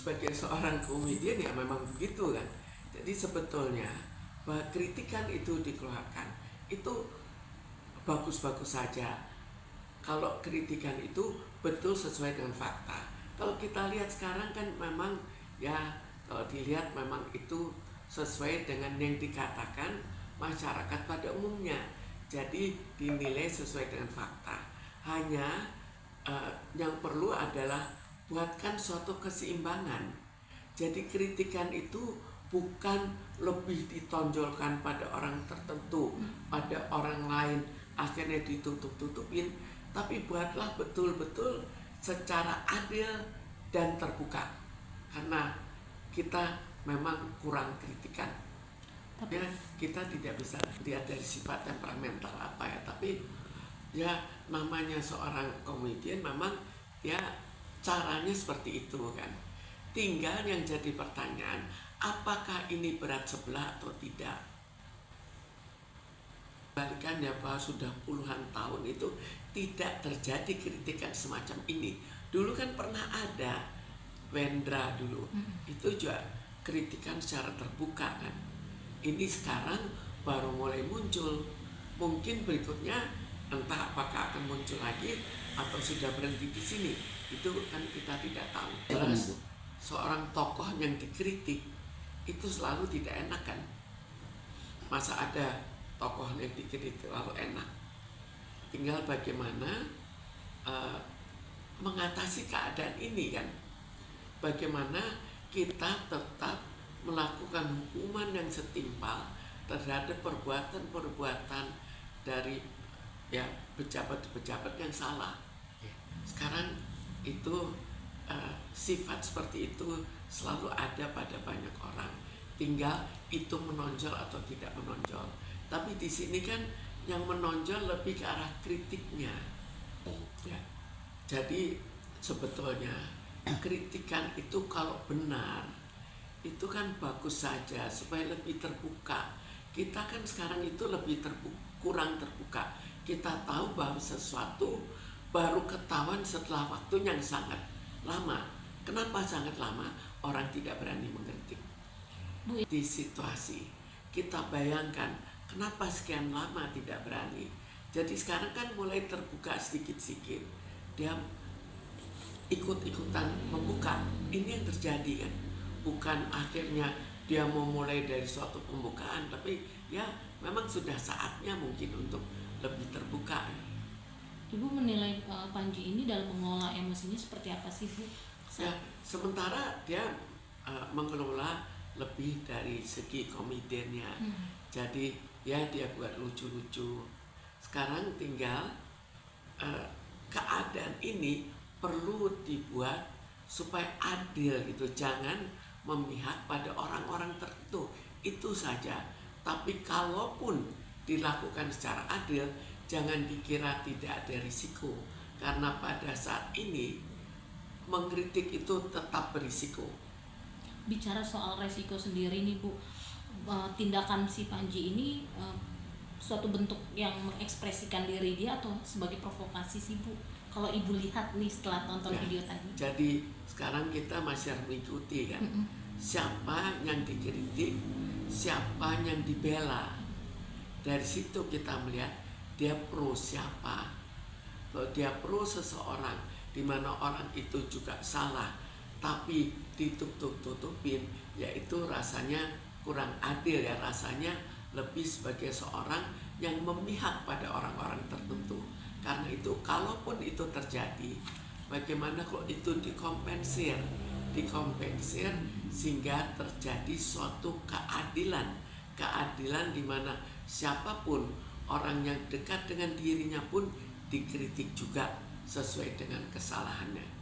sebagai seorang komedian ya memang begitu kan. Jadi sebetulnya bahwa kritikan itu dikeluarkan itu bagus-bagus saja kalau kritikan itu betul sesuai dengan fakta. Kalau kita lihat sekarang kan memang ya kalau dilihat memang itu sesuai dengan yang dikatakan masyarakat pada umumnya. Jadi dinilai sesuai dengan fakta. Hanya yang perlu adalah buatkan suatu keseimbangan. Jadi kritikan itu bukan lebih ditonjolkan pada orang tertentu, pada orang lain, akhirnya ditutup-tutupin, tapi buatlah betul-betul secara adil dan terbuka. Karena kita memang kurang kritikan. Ya, kita tidak bisa lihat dari sifat temperamental apa ya, tapi ya namanya seorang komedian memang ya caranya seperti itu kan. Tinggal yang jadi pertanyaan, apakah ini berat sebelah atau tidak? Balikan ya bahwa sudah puluhan tahun itu tidak terjadi kritikan semacam ini. Dulu kan pernah ada Wendra dulu, itu juga kritikan secara terbuka kan. Ini sekarang baru mulai muncul. Mungkin berikutnya entah apakah akan muncul lagi atau sudah berhenti di sini. Itu kan kita tidak tahu. Jelas seorang tokoh yang dikritik itu selalu tidak enak kan. Masa ada tokoh yang dikritik lalu enak. Tinggal bagaimana mengatasi keadaan ini kan. Bagaimana kita tetap melakukan hukuman yang setimpal terhadap perbuatan-perbuatan dari ya pejabat-pejabat yang salah. Sekarang itu sifat seperti itu selalu ada pada banyak orang. Tinggal itu menonjol atau tidak menonjol. Tapi di sini kan yang menonjol lebih ke arah kritiknya. Ya. Jadi sebetulnya kritikan itu kalau benar itu kan bagus saja supaya lebih terbuka. Kita kan sekarang itu lebih kurang terbuka. Kita tahu bahwa sesuatu baru ketahuan setelah waktu yang sangat lama. Kenapa sangat lama? Orang tidak berani mengkritik. Di situasi kita bayangkan kenapa sekian lama tidak berani. Jadi sekarang kan mulai terbuka sedikit-sedikit. Dia ikut-ikutan membuka. Ini yang terjadi kan. Bukan akhirnya dia mau mulai dari suatu pembukaan, tapi ya memang sudah saatnya mungkin untuk lebih terbuka. Ibu menilai Panji ini dalam mengelola emosinya seperti apa sih Bu? Ya, sementara dia mengelola lebih dari segi komediannya. Jadi ya dia buat lucu-lucu. Sekarang tinggal keadaan ini perlu dibuat supaya adil gitu. Jangan memihak pada orang-orang tertentu, itu saja. Tapi kalaupun dilakukan secara adil, jangan dikira tidak ada risiko. Karena pada saat ini mengkritik itu tetap berisiko. Bicara soal resiko sendiri nih Bu, tindakan si Panji ini suatu bentuk yang mengekspresikan diri dia atau sebagai provokasi sih Bu? Kalau Ibu lihat nih setelah tonton video tadi. Jadi sekarang kita masih harus mengikuti kan. Siapa yang dikritik, siapa yang dibela. Dari situ kita melihat dia pro siapa. Kalau dia pro seseorang di mana orang itu juga salah, tapi ditutup-tutupin, yaitu rasanya kurang adil ya. Rasanya lebih sebagai seorang yang memihak pada orang-orang tertentu. Karena itu kalaupun itu terjadi, bagaimana kalau itu dikompensir sehingga terjadi suatu keadilan di mana siapapun orang yang dekat dengan dirinya pun dikritik juga sesuai dengan kesalahannya.